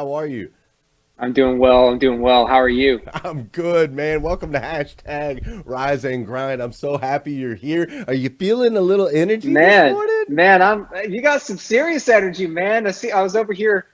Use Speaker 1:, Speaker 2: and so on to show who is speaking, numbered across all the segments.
Speaker 1: How are you?
Speaker 2: I'm doing well. I'm doing well. How are you?
Speaker 1: I'm good, man. Welcome to hashtag Rise and Grind. I'm so happy you're here. Are you feeling a little energy this
Speaker 2: Man,
Speaker 1: morning?
Speaker 2: man, you got some serious energy, man. I was over here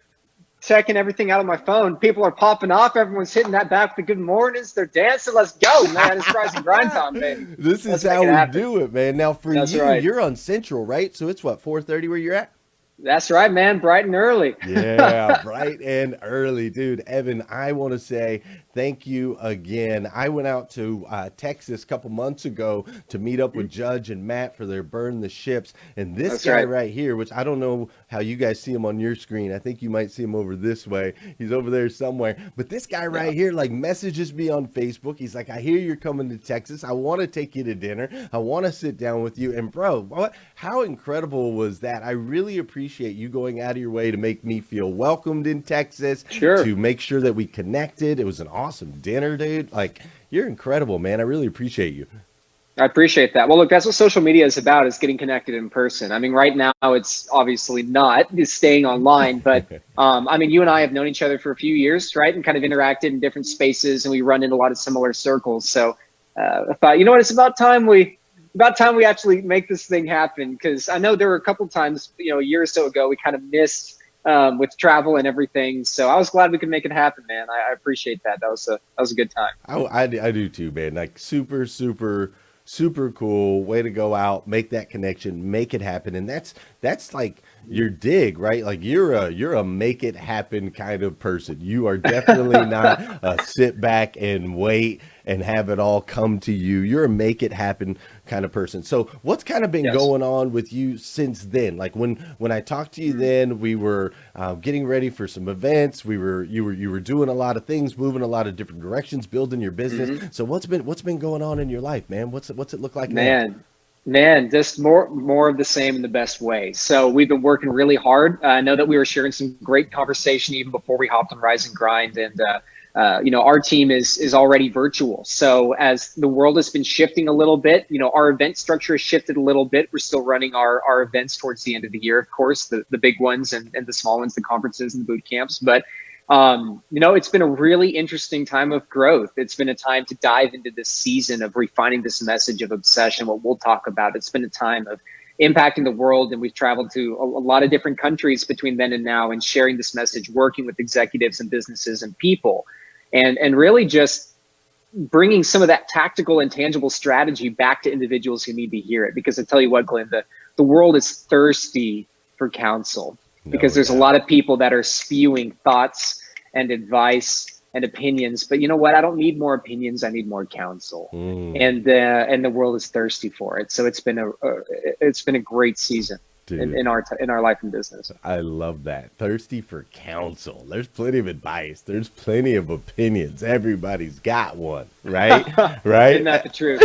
Speaker 2: checking everything out on my phone. People are popping off. Everyone's hitting that back with the good mornings. They're dancing. Let's go, man. It's rise and grind time, baby.
Speaker 1: This is
Speaker 2: Let's make
Speaker 1: how
Speaker 2: it
Speaker 1: we
Speaker 2: happen.
Speaker 1: do it, man. Now, for
Speaker 2: That's
Speaker 1: you,
Speaker 2: right.
Speaker 1: you're on Central, right? So it's what, 4:30 where you're at?
Speaker 2: That's right, man. Bright and early.
Speaker 1: Yeah, bright and early, dude. Evan, I want to say thank you again. I went out to Texas a couple months ago to meet up with Judge and Matt for their Burn the Ships. And this
Speaker 2: That's
Speaker 1: guy
Speaker 2: right.
Speaker 1: right here, which I don't know how you guys see him on your screen. I think you might see him over this way. He's over there somewhere. But this guy
Speaker 2: Yeah.
Speaker 1: right here, like, messages me on Facebook. He's like, I hear you're coming to Texas. I want to take you to dinner. I want to sit down with you. And bro, how incredible was that? I really appreciate you going out of your way to make me feel welcomed in Texas,
Speaker 2: Sure.
Speaker 1: to make sure that we connected. It was an awesome dinner, dude. Like, you're incredible, man. I really appreciate you.
Speaker 2: I appreciate that. Well, look, that's what social media is about, is getting connected in person. I mean, right now it's obviously not, it's staying online, but I mean, you and I have known each other for a few years, right? And kind of interacted in different spaces, and we run in a lot of similar circles. So I thought, you know what, it's about time we actually make this thing happen, because I know there were a couple times, a year or so ago, we kind of missed with travel and everything. So I was glad we could make it happen, man. I appreciate that. That was a good time.
Speaker 1: I do too, man. Like, super, super, super cool way to go out, make that connection, make it happen. And that's like your dig, right? Like, you're a make it happen kind of person. You are definitely not a sit back and wait and have it all come to you. You're a make it happen kind of person. So what's kind of been
Speaker 2: Yes.
Speaker 1: going on with you since then? Like, when I talked to you then, we were getting ready for some events. You were doing a lot of things, moving a lot of different directions, building your business.
Speaker 2: Hmm.
Speaker 1: So what's been going on in your life, man? What's it look like now?
Speaker 2: Man, just more of the same in the best way. So we've been working really hard. I know that we were sharing some great conversation even before we hopped on Rise and Grind, and our team is already virtual. So as the world has been shifting a little bit, our event structure has shifted a little bit. We're still running our events towards the end of the year, of course, the big ones and the small ones, the conferences and the boot camps, but it's been a really interesting time of growth. It's been a time to dive into this season of refining this message of obsession, what we'll talk about. It's been a time of impacting the world, and we've traveled to a lot of different countries between then and now, and sharing this message, working with executives and businesses and people, and really just bringing some of that tactical and tangible strategy back to individuals who need to hear it. Because I tell you what, Glenn, the world is thirsty for counsel,
Speaker 1: No
Speaker 2: because there's a
Speaker 1: doubt.
Speaker 2: lot of people that are spewing thoughts and advice and opinions. But you know what? I don't need more opinions. I need more counsel,
Speaker 1: Mm,
Speaker 2: and the world is thirsty for it. So it's been a great season in,
Speaker 1: dude.
Speaker 2: in our in our life and business.
Speaker 1: I love that. Thirsty for counsel. There's plenty of advice. There's plenty of opinions. Everybody's got one, right?
Speaker 2: Isn't
Speaker 1: Right?
Speaker 2: that the truth?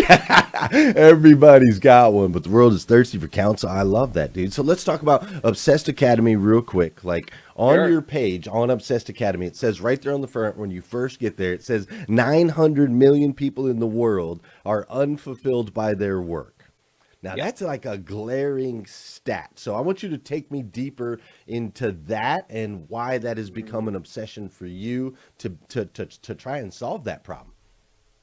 Speaker 1: Everybody's got one, but the world is thirsty for counsel. I love that, dude. So let's talk about Obsessed Academy real quick. Like, on
Speaker 2: Sure.
Speaker 1: your page on Obsessed Academy, it says right there on the front when you first get there, it says 900 million people in the world are unfulfilled by their work. Now,
Speaker 2: Yeah.
Speaker 1: that's like a glaring stat. So I want you to take me deeper into that and why that has become an obsession for you to try and solve that problem.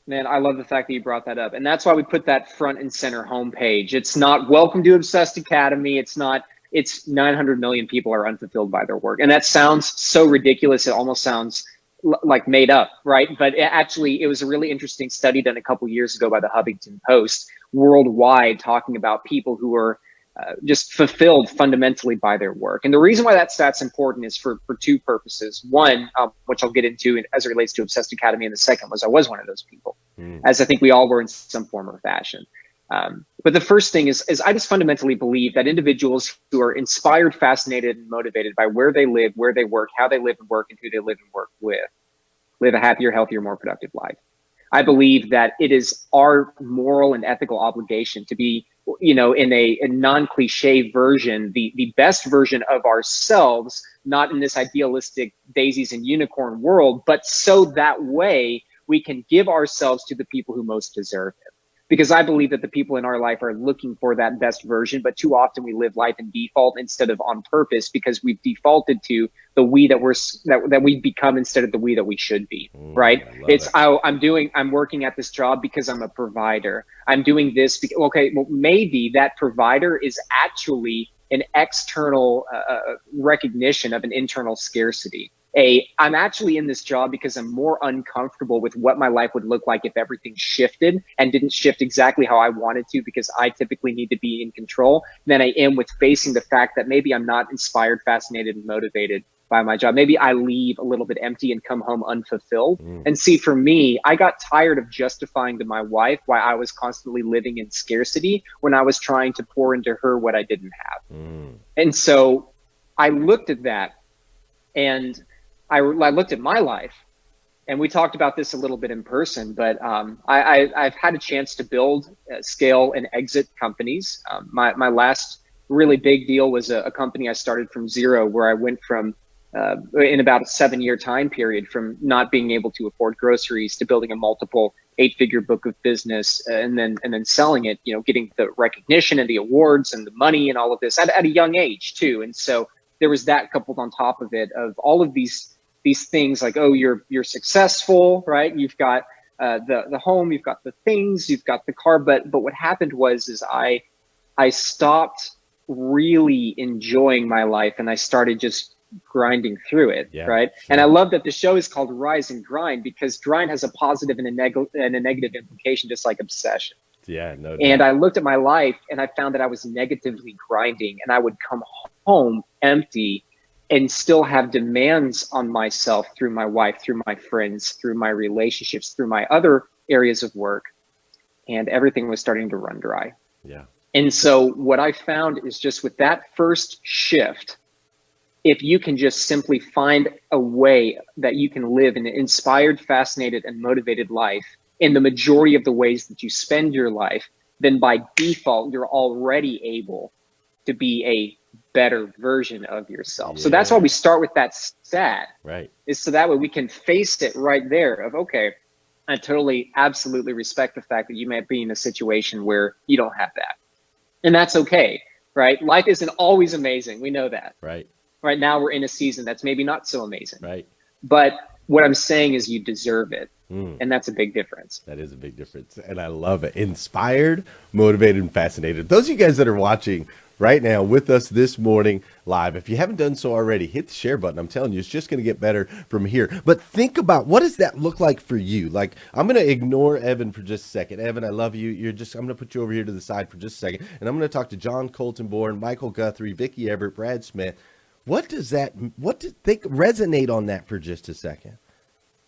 Speaker 2: Man, I love the fact that you brought that up. And that's why we put that front and center homepage. It's not welcome to Obsessed Academy. It's 900 million people are unfulfilled by their work. And that sounds so ridiculous. It almost sounds like made up, right? But it was a really interesting study done a couple years ago by the Huffington Post worldwide, talking about people who are just fulfilled fundamentally by their work. And the reason why that stat's important is for two purposes. One, which I'll get into as it relates to Obsessed Academy, and the second was I was one of those people,
Speaker 1: Mm,
Speaker 2: as I think we all were in some form or fashion. But the first thing is I just fundamentally believe that individuals who are inspired, fascinated, and motivated by where they live, where they work, how they live and work, and who they live and work with, live a happier, healthier, more productive life. I believe that it is our moral and ethical obligation to be, in a non-cliche version, the best version of ourselves, not in this idealistic daisies and unicorn world, but so that way we can give ourselves to the people who most deserve it. because I believe that the people in our life are looking for that best version, but too often we live life in default instead of on purpose, because we've defaulted to the we that we've become instead of the we that we should be, right? I'm working at this job because I'm a provider. I'm doing this because, okay, well, maybe that provider is actually an external recognition of an internal scarcity. I'm actually in this job because I'm more uncomfortable with what my life would look like if everything shifted and didn't shift exactly how I wanted to, because I typically need to be in control, than I am with facing the fact that maybe I'm not inspired, fascinated, and motivated by my job. Maybe I leave a little bit empty and come home unfulfilled. And see, for me, I got tired of justifying to my wife why I was constantly living in scarcity when I was trying to pour into her what I didn't have. And so I looked at that, and I looked at my life, and we talked about this a little bit in person, but I've had a chance to build, scale, and exit companies. My last really big deal was a company I started from zero, where I went from, in about a 7-year time period, from not being able to afford groceries to building a multiple 8-figure book of business, and then selling it, getting the recognition and the awards and the money and all of this at a young age too. And so there was that coupled on top of it, of all of these things like, oh, you're successful, right? You've got the home, you've got the things, you've got the car. But what happened was I stopped really enjoying my life, and I started just grinding through it, right? Sure. And I love that the show is called Rise and Grind, because grind has a positive and a negative implication, just like obsession.
Speaker 1: Yeah, no doubt.
Speaker 2: And I looked at my life, and I found that I was negatively grinding, and I would come home empty and still have demands on myself through my wife, through my friends, through my relationships, through my other areas of work. And everything was starting to run dry.
Speaker 1: Yeah.
Speaker 2: And so what I found is, just with that first shift, if you can just simply find a way that you can live an inspired, fascinated, and motivated life in the majority of the ways that you spend your life, then by default, you're already able to be a better version of yourself. So that's why we start with that stat,
Speaker 1: right?
Speaker 2: Is so that way we can face it right there of, okay, I totally, absolutely respect the fact that you may be in a situation where you don't have that. And that's okay, right? Life isn't always amazing. We know that.
Speaker 1: Right.
Speaker 2: Right now we're in a season that's maybe not so amazing.
Speaker 1: Right.
Speaker 2: But what I'm saying is you deserve it. And that's a big difference.
Speaker 1: That is a big difference. And I love it. Inspired, motivated, and fascinated. Those of you guys that are watching right now with us this morning live, if you haven't done so already, hit the share button. I'm telling you, it's just going to get better from here. But think about, what does that look like for you? Like, I'm going to ignore Evan for just a second. Evan, I love you. I'm going to put you over here to the side for just a second. And I'm going to talk to John Colton Bourne, Michael Guthrie, Vicki Everett, Brad Smith. What did they resonate on that for just a second?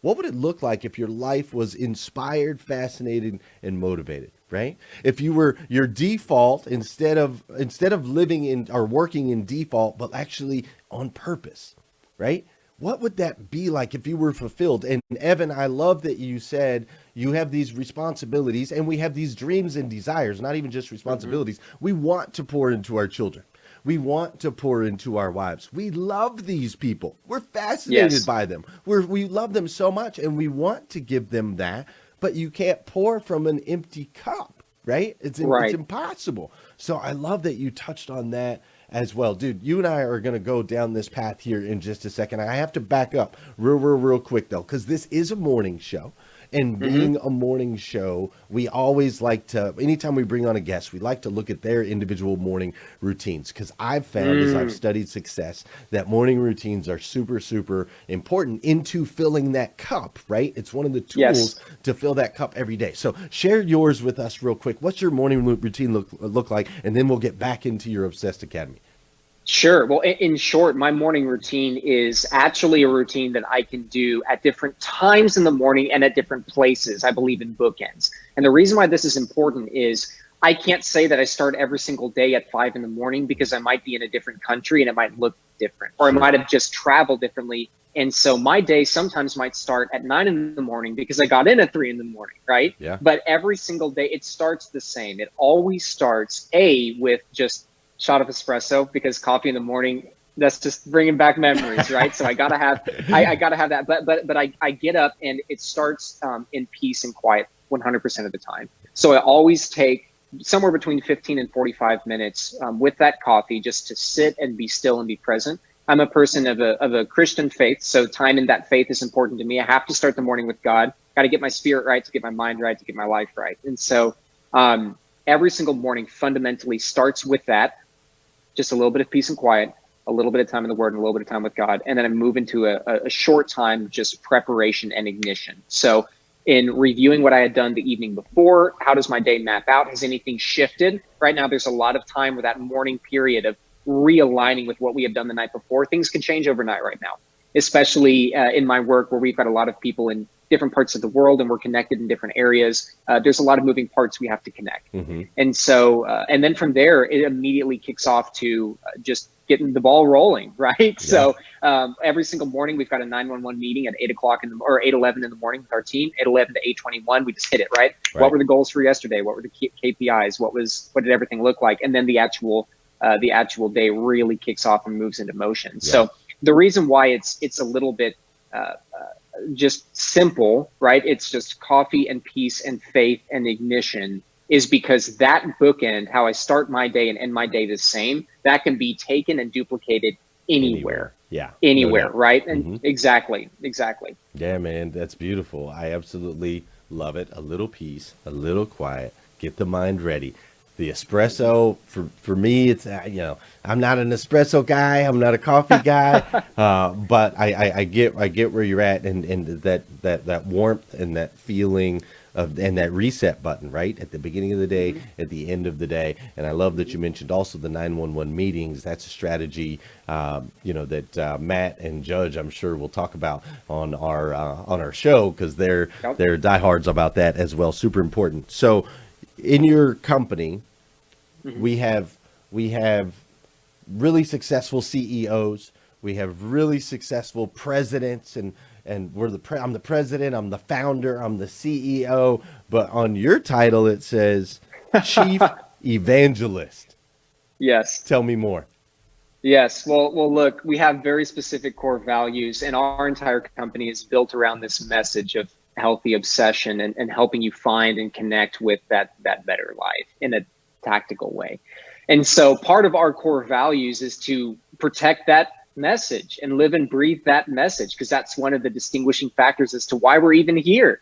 Speaker 1: What would it look like if your life was inspired, fascinated, and motivated, right? If you were your default, instead of living in or working in default, but actually on purpose, right? What would that be like if you were fulfilled? And Evan, I love that you said you have these responsibilities, and we have these dreams and desires, not even just responsibilities. We want to pour into our children. We want to pour into our wives. We love these people. We're fascinated by them. We love them so much, and we want to give them that, but you can't pour from an empty cup, right? It's impossible. So I love that you touched on that as well. Dude, you and I are going to go down this path here in just a second. I have to back up real quick, though, because this is a morning show. And being a morning show, we always like to, anytime we bring on a guest, we like to look at their individual morning routines. Because I've found, as I've studied success, that morning routines are super, super important into filling that cup, right? It's one of the tools to fill that cup every day. So share yours with us real quick. What's your morning routine look like? And then we'll get back into your Obsessed Academy.
Speaker 2: Sure. Well, in short, my morning routine is actually a routine that I can do at different times in the morning and at different places. I believe in bookends. And the reason why this is important is I can't say that I start every single day at 5 in the morning, because I might be in a different country and it might look different, or I might have just traveled differently. And so my day sometimes might start at 9 in the morning because I got in at 3 in the morning, right?
Speaker 1: Yeah.
Speaker 2: But every single day it starts the same. It always starts with just shot of espresso, because coffee in the morning, that's just bringing back memories, right? So I gotta have that. But I get up and it starts in peace and quiet 100% of the time. So I always take somewhere between 15 and 45 minutes with that coffee just to sit and be still and be present. I'm a person of a Christian faith, so time in that faith is important to me. I have to start the morning with God. Got to get my spirit right, to get my mind right, to get my life right. And so every single morning fundamentally starts with that, just a little bit of peace and quiet, a little bit of time in the Word, and a little bit of time with God. And then I move into a short time, just preparation and ignition. So in reviewing what I had done the evening before, how does my day map out? Has anything shifted? Right now, there's a lot of time with that morning period of realigning with what we have done the night before. Things can change overnight right now, especially in my work where we've got a lot of people in different parts of the world and we're connected in different areas. There's a lot of moving parts we have to connect. And so, and then from there, it immediately kicks off to just getting the ball rolling, right? Yeah. So every single morning, we've got a 911 meeting at 8 o'clock or 8:11 in the morning with our team, 8:11 to 8:21. We just hit it, right? What were the goals for yesterday? What were the KPIs? What did everything look like? And then the actual day really kicks off and moves into motion. Yeah. So the reason why it's a little bit just simple, right? It's just coffee and peace and faith and ignition, is because that bookend, how I start my day and end my day the same, that can be taken and duplicated anywhere.
Speaker 1: Yeah.
Speaker 2: Anywhere, no, right? And exactly.
Speaker 1: Yeah, man, that's beautiful. I absolutely love it. A little peace, a little quiet, get the mind ready. The espresso, for me, it's, I'm not an espresso guy. I'm not a coffee guy, but I get where you're at, and that warmth and that feeling and that reset button, right? At the beginning of the day, at the end of the day. And I love that you mentioned also the 911 meetings. That's a strategy, that Matt and Judge, I'm sure, will talk about on our show, because they're diehards about that as well. Super important. So in your company, we have really successful CEOs. We have really successful presidents, and I'm the president, I'm the founder, I'm the CEO, but on your title it says Chief Evangelist.
Speaker 2: Yes.
Speaker 1: Tell me more.
Speaker 2: Yes. Well, look, we have very specific core values, and our entire company is built around this message of healthy obsession and helping you find and connect with that better life in a tactical way. And so part of our core values is to protect that message and live and breathe that message, because that's one of the distinguishing factors as to why we're even here.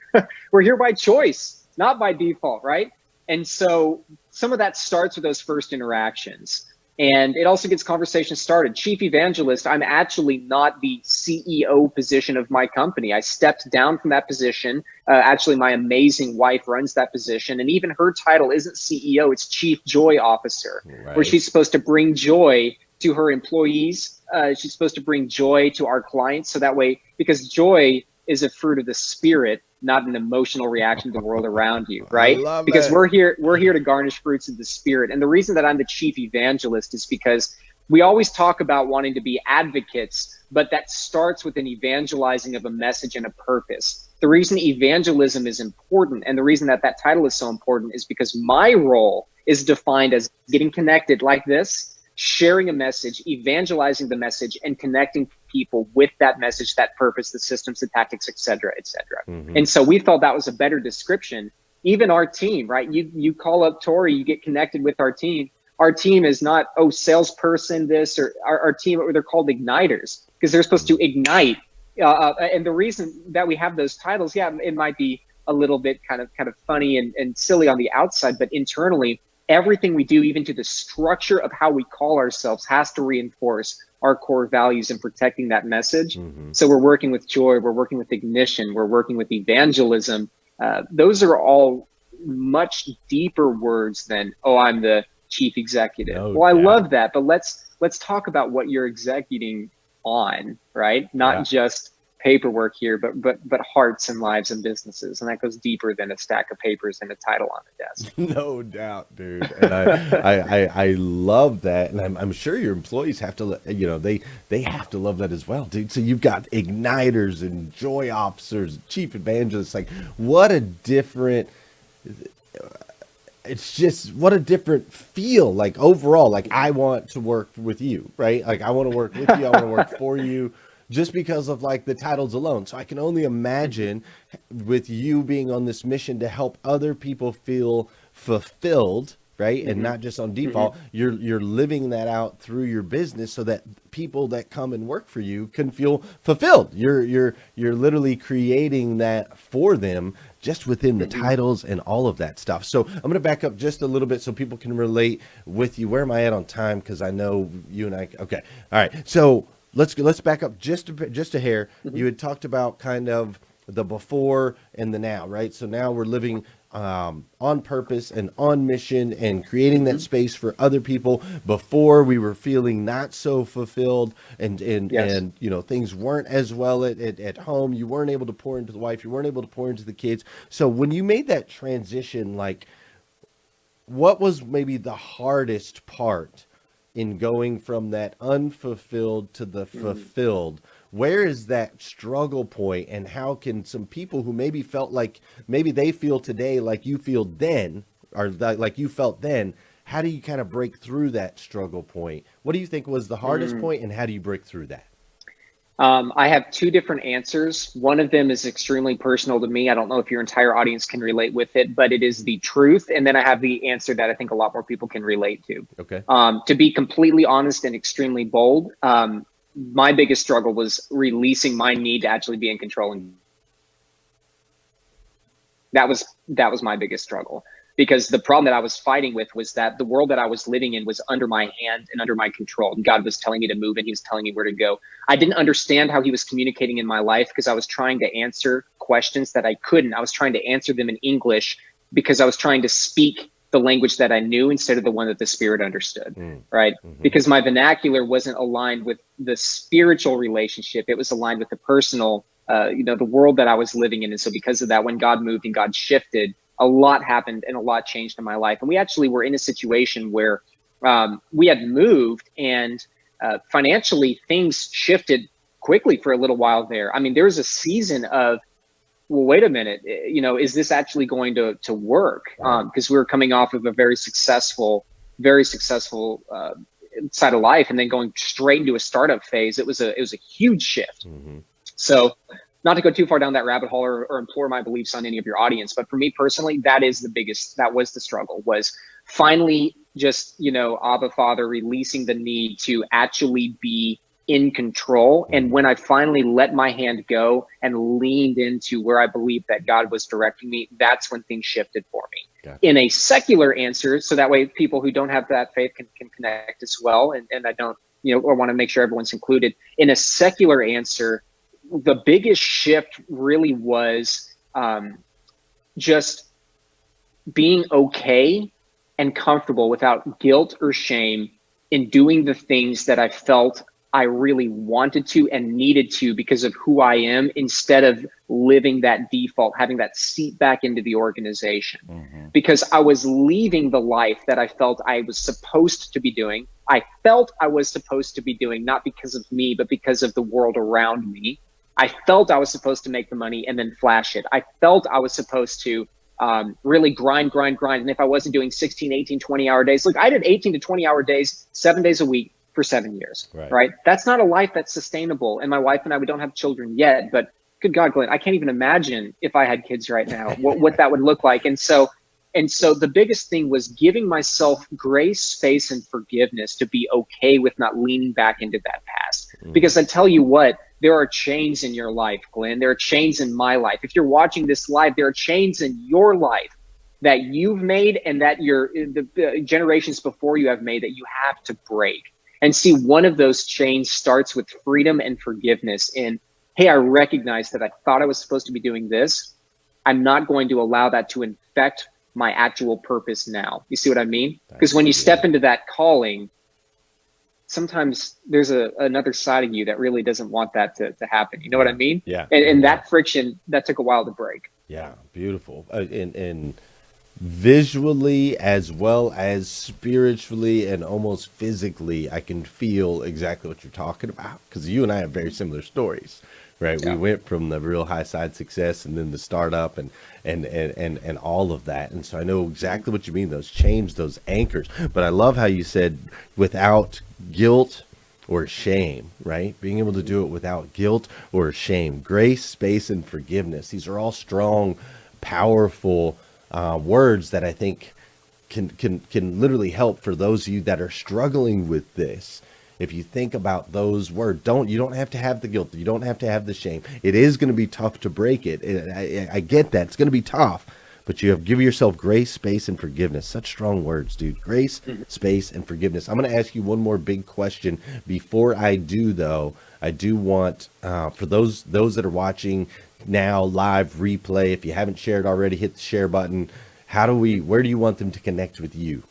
Speaker 2: We're here by choice, not by default, right? And so some of that starts with those first interactions. And it also gets conversation started. Chief Evangelist, I'm actually not the CEO position of my company. I stepped down from that position. Actually, my amazing wife runs that position. And even her title isn't CEO, it's Chief Joy Officer, right, where she's supposed to bring joy to her employees. She's supposed to bring joy to our clients. So that way, because joy is a fruit of the spirit, not an emotional reaction to the world around you, right? Because we're here to garnish fruits of the spirit. And the reason that I'm the chief evangelist is because we always talk about wanting to be advocates, but that starts with an evangelizing of a message and a purpose. The reason evangelism is important, and the reason that title is so important, is because my role is defined as getting connected like this, sharing a message, evangelizing the message, and connecting people with that message, that purpose, the systems, the tactics, et cetera, et cetera. And so we felt that was a better description. Even our team, right? You call up Tori, you get connected with our team. Our team is not, salesperson this, or our team, they're called igniters, because they're supposed to ignite. And the reason that we have those titles, it might be a little bit kind of funny and silly on the outside, but internally, everything we do, even to the structure of how we call ourselves, has to reinforce our core values in protecting that message. So we're working with joy, we're working with ignition, we're working with evangelism. Those are all much deeper words than, I'm the chief executive. I love that, but let's talk about what you're executing on, right? Not just paperwork here, but hearts and lives and businesses, and that goes deeper than a stack of papers and a title on the desk.
Speaker 1: No doubt, dude. And I love that, and I'm sure your employees have to, they have to love that as well, dude. So you've got igniters and joy officers, chief evangelists. Like, what a different feel, like, overall. Like, I want to work with you, right? Like, I want to work with you, I want to work for you. just because of like the titles alone. So I can only imagine with you being on this mission to help other people feel fulfilled, right? And not just on default, you're living that out through your business so that people that come and work for you can feel fulfilled. You're literally creating that for them just within the titles and all of that stuff. So I'm going to back up just a little bit so people can relate with you. Where am I at on time? Because I know you and I. Okay. All right. So let's back up just a hair. You had talked about kind of the before and the now, right? So now we're living on purpose and on mission and creating that space for other people. Before, we were feeling not so fulfilled and you know, things weren't as well at home. You weren't able to pour into the wife. You weren't able to pour into the kids. So when you made that transition, like, what was maybe the hardest part in going from that unfulfilled to the fulfilled? Where is that struggle point, and how can some people who maybe felt like maybe they feel today like you feel then, or like you felt then, how do you kind of break through that struggle point? What do you think was the hardest point, and how do you break through that?
Speaker 2: I have two different answers. One of them is extremely personal to me. I don't know if your entire audience can relate with it, but it is the truth. And then I have the answer that I think a lot more people can relate to.
Speaker 1: Okay.
Speaker 2: To be completely honest and extremely bold, my biggest struggle was releasing my need to actually be in control. And that was my biggest struggle, because the problem that I was fighting with was that the world that I was living in was under my hand and under my control. And God was telling me to move, and he was telling me where to go. I didn't understand how he was communicating in my life, because I was trying to answer questions that I couldn't. I was trying to answer them in English because I was trying to speak the language that I knew instead of the one that the Spirit understood, right? Because my vernacular wasn't aligned with the spiritual relationship. It was aligned with the personal, you know, the world that I was living in. And so because of that, when God moved and God shifted, a lot happened and a lot changed in my life. And we actually were in a situation where we had moved, and financially things shifted quickly for a little while there. I mean, there was a season of, well, wait a minute, you know, is this actually going to work? Because we were coming off of a very successful side of life, and then going straight into a startup phase. It was a huge shift. So, not to go too far down that rabbit hole or implore my beliefs on any of your audience, but for me personally, that was the struggle, was finally just, you know, Abba Father releasing the need to actually be in control. And when I finally let my hand go and leaned into where I believed that God was directing me, that's when things shifted for me.
Speaker 1: Gotcha.
Speaker 2: In a secular answer, so that way people who don't have that faith can connect as well. And I don't, you know, or want to make sure everyone's included. In a secular answer, the biggest shift really was just being okay and comfortable without guilt or shame in doing the things that I felt I really wanted to and needed to because of who I am, instead of living that default, having that seep back into the organization. Because I was leaving the life that I felt I was supposed to be doing. I felt I was supposed to be doing, not because of me, but because of the world around me. I felt I was supposed to make the money and then flash it. I felt I was supposed to really grind. And if I wasn't doing 16, 18, 20-hour days, look, I did 18 to 20-hour days, 7 days a week for 7 years, right? That's not a life that's sustainable. And my wife and I, we don't have children yet, but good God, Glenn, I can't even imagine if I had kids right now, what that would look like. And so the biggest thing was giving myself grace, space, and forgiveness to be okay with not leaning back into that past. Because I tell you what, there are chains in your life, Glenn. There are chains in my life. If you're watching this live, there are chains in your life that you've made and that the generations before you have made that you have to break. And see, one of those chains starts with freedom and forgiveness. And hey, I recognize that I thought I was supposed to be doing this. I'm not going to allow that to infect my actual purpose now. You see what I mean? Because when you step into that calling, sometimes there's another side of you that really doesn't want that to happen. You know what I mean?
Speaker 1: Yeah.
Speaker 2: And that friction, that took a while to break.
Speaker 1: Yeah, beautiful. And visually as well as spiritually and almost physically, I can feel exactly what you're talking about, because you and I have very similar stories, right? Yeah. We went from the real high side success and then the startup and all of that. And so I know exactly what you mean, those chains, those anchors. But I love how you said without guilt or shame, right? Being able to do it without guilt or shame. Grace, space, and forgiveness. These are all strong, powerful words that I think can literally help for those of you that are struggling with this. If you think about those words, you don't have to have the guilt. You don't have to have the shame. It is going to be tough to break it. I get that. It's going to be tough. But you have give yourself grace, space, and forgiveness. Such strong words, dude. Grace, space, and forgiveness. I'm going to ask you one more big question. Before I do, though, I do want, for those that are watching now, live replay, if you haven't shared already, hit the share button. Where do you want them to connect with you?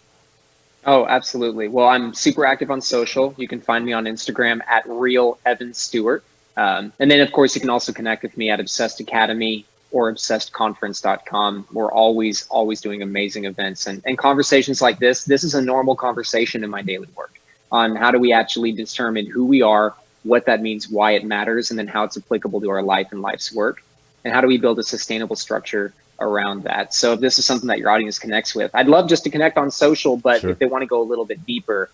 Speaker 2: Oh, absolutely. Well, I'm super active on social. You can find me on Instagram at @RealEvanStewart. And then, of course, you can also connect with me at Obsessed Academy or obsessedconference.com. We're always doing amazing events and conversations like this. This is a normal conversation in my daily work on how do we actually determine who we are, what that means, why it matters, and then how it's applicable to our life and life's work. And how do we build a sustainable structure around that? So if this is something that your audience connects with, I'd love just to connect on social, but
Speaker 1: Sure.
Speaker 2: If they want to go a little bit deeper,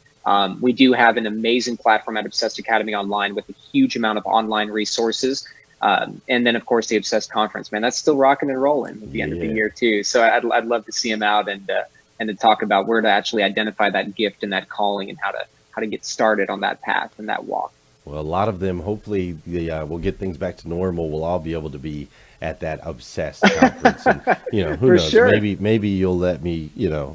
Speaker 2: we do have an amazing platform at Obsessed Academy Online with a huge amount of online resources. And then, of course, the Obsessed Conference, man, that's still rocking and rolling at the end of the year, too. So I'd love to see them out and to talk about where to actually identify that gift and that calling and how to get started on that path and that walk.
Speaker 1: Well, a lot of them, hopefully, we'll get things back to normal. We'll all be able to be at that Obsessed conference. And, who
Speaker 2: For
Speaker 1: knows?
Speaker 2: sure.
Speaker 1: Maybe you'll let me,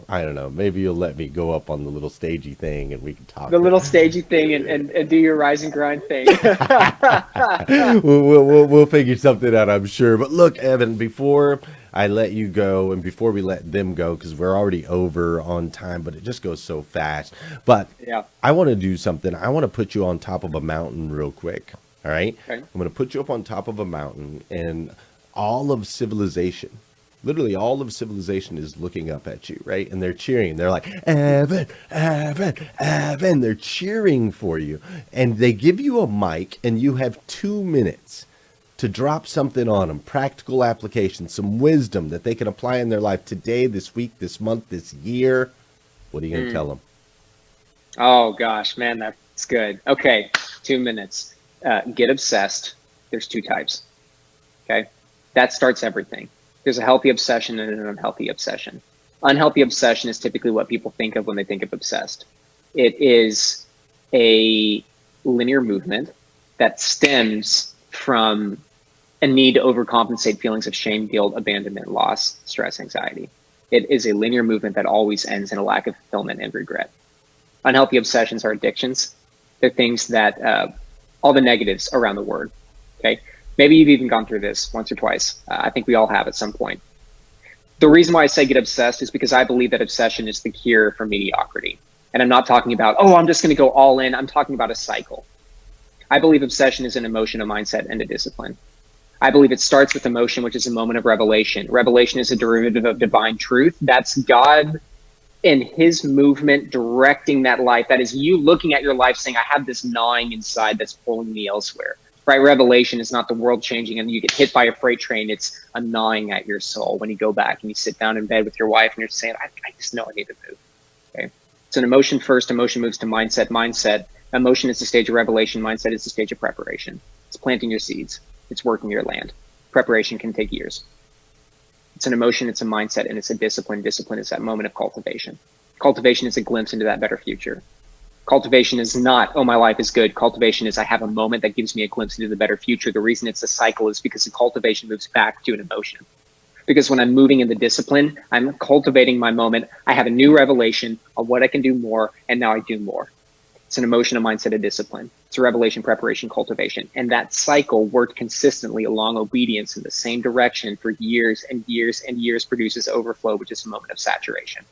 Speaker 1: I don't know. Maybe you'll let me go up on the little stagey thing and we can talk.
Speaker 2: The little stagey thing and do your rise and grind thing.
Speaker 1: We'll figure something out, I'm sure. But look, Evan, before I let you go and before we let them go, because we're already over on time, but it just goes so fast. But
Speaker 2: Yeah.
Speaker 1: I want to do something. I want to put you on top of a mountain real quick. All right.
Speaker 2: Okay.
Speaker 1: I'm going to put you up on top of a mountain, and all of civilization, literally all of civilization is looking up at you, right? And they're cheering. They're like, Evan, Evan, Evan. They're cheering for you. And they give you a mic, and you have 2 minutes to drop something on them, practical application, some wisdom that they can apply in their life today, this week, this month, this year. What are you going to tell them?
Speaker 2: Oh, gosh, man, that's good. Okay, 2 minutes. Get obsessed. There's 2 types. Okay, that starts everything. There's a healthy obsession and an unhealthy obsession. Unhealthy obsession is typically what people think of when they think of obsessed. It is a linear movement that stems from a need to overcompensate feelings of shame, guilt, abandonment, loss, stress, anxiety. It is a linear movement that always ends in a lack of fulfillment and regret. Unhealthy obsessions are addictions. They're things that, all the negatives around the word, okay? Maybe you've even gone through this once or twice. I think we all have at some point. The reason why I say get obsessed is because I believe that obsession is the cure for mediocrity. And I'm not talking about, oh, I'm just gonna go all in. I'm talking about a cycle. I believe obsession is an emotion, a mindset, and a discipline. I believe it starts with emotion, which is a moment of revelation. Revelation is a derivative of divine truth. That's God in his movement directing that life. That is you looking at your life saying, I have this gnawing inside that's pulling me elsewhere. Right? Revelation is not the world changing and you get hit by a freight train. It's a gnawing at your soul when you go back and you sit down in bed with your wife and you're saying, I just know I need to move. Okay. It's an emotion first. Emotion moves to mindset. Emotion is the stage of revelation. Mindset is the stage of preparation. It's planting your seeds. It's working your land. Preparation can take years. It's an emotion, it's a mindset, and it's a discipline. Discipline is that moment of cultivation. Cultivation is a glimpse into that better future. Cultivation is not, oh, my life is good. Cultivation is I have a moment that gives me a glimpse into the better future. The reason it's a cycle is because the cultivation moves back to an emotion. Because when I'm moving in the discipline, I'm cultivating my moment. I have a new revelation of what I can do more, and now I do more. It's an emotion, a mindset, a discipline. It's a revelation, preparation, cultivation. And that cycle worked consistently along obedience in the same direction for years and years and years produces overflow, which is a moment of saturation.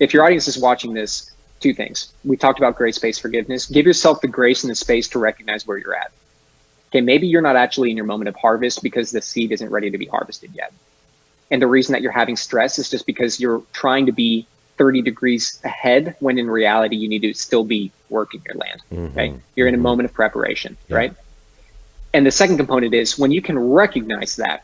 Speaker 2: If your audience is watching this, 2 things. We talked about grace, space, forgiveness. Give yourself the grace and the space to recognize where you're at. Okay, maybe you're not actually in your moment of harvest because the seed isn't ready to be harvested yet. And the reason that you're having stress is just because you're trying to be 30 degrees ahead when in reality you need to still be working your land. Okay, you're in a moment of preparation, right? And the second component is when you can recognize that,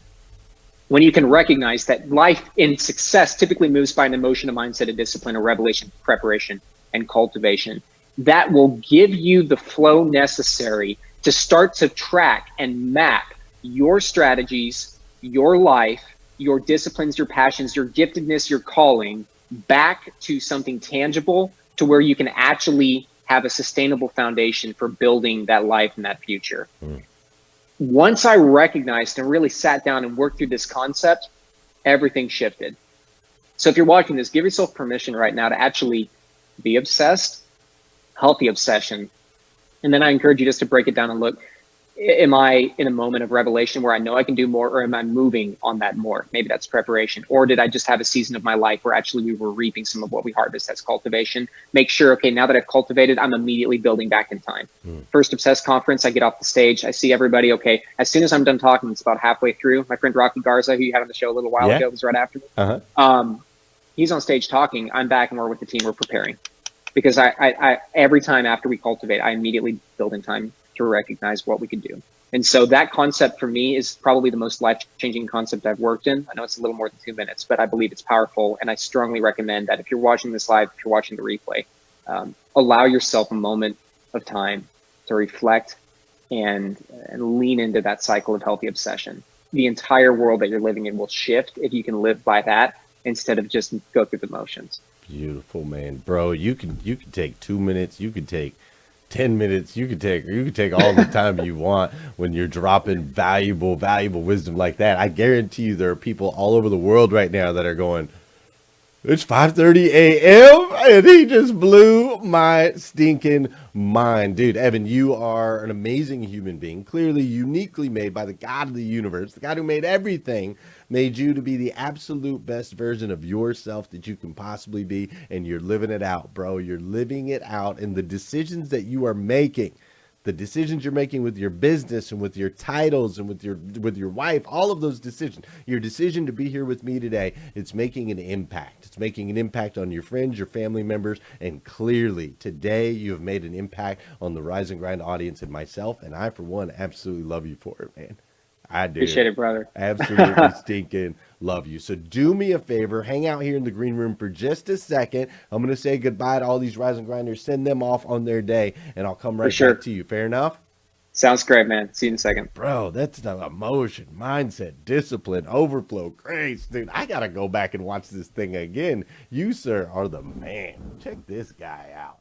Speaker 2: life in success typically moves by an emotion, a mindset, a discipline, a revelation, preparation, and cultivation. that will give you the flow necessary to start to track and map your strategies, your life, your disciplines, your passions, your giftedness, your calling back to something tangible, to where you can actually have a sustainable foundation for building that life and that future. Once I recognized and really sat down and worked through this concept, everything shifted. So if you're watching this, give yourself permission right now to actually be obsessed, healthy obsession. And then I encourage you just to break it down and look, am I in a moment of revelation where I know I can do more, or am I moving on that more? Maybe that's preparation. Or did I just have a season of my life where actually we were reaping some of what we harvest? That's cultivation. Make sure, okay, now that I've cultivated, I'm immediately building back in time. First Obsessed conference, I get off the stage, I see everybody, okay, as soon as I'm done talking, it's about halfway through. My friend Rocky Garza, who you had on the show a little while ago, was right after me. He's on stage talking, I'm back and we're with the team, we're preparing. Because I every time after we cultivate, I immediately build in time to recognize what we could do. And so that concept for me is probably the most life-changing concept I've worked in. I know it's a little more than 2 minutes, but I believe it's powerful. And I strongly recommend that if you're watching this live, if you're watching the replay, allow yourself a moment of time to reflect and lean into that cycle of healthy obsession. The entire world that you're living in will shift if you can live by that instead of just go through the motions.
Speaker 1: Beautiful, man. Bro, you can take 2 minutes, you could take 10 minutes, you could take all the time you want when you're dropping valuable wisdom like that. I guarantee you there are people all over the world right now that are going, it's 5:30 a.m. and he just blew my stinking mind. Dude, Evan, you are an amazing human being, clearly uniquely made by the God of the universe. The God who made everything made you to be the absolute best version of yourself that you can possibly be, and you're living it out, bro. You're living it out, and the decisions that you are making, the decisions you're making with your business and with your titles and with your wife, all of those decisions, your decision to be here with me today, it's making an impact. It's making an impact on your friends, your family members, and clearly today you have made an impact on the Rise and Grind audience and myself, and I, for one, absolutely love you for it, man. I do.
Speaker 2: Appreciate it, brother.
Speaker 1: Absolutely stinking love you. So do me a favor, hang out here in the green room for just a second. I'm going to say goodbye to all these Rise and Grinders, send them off on their day, and I'll come right back to you. Fair enough?
Speaker 2: Sounds great, man. See you in a second.
Speaker 1: Bro, that's the emotion, mindset, discipline, overflow, grace. Dude, I got to go back and watch this thing again. You, sir, are the man. Check this guy out.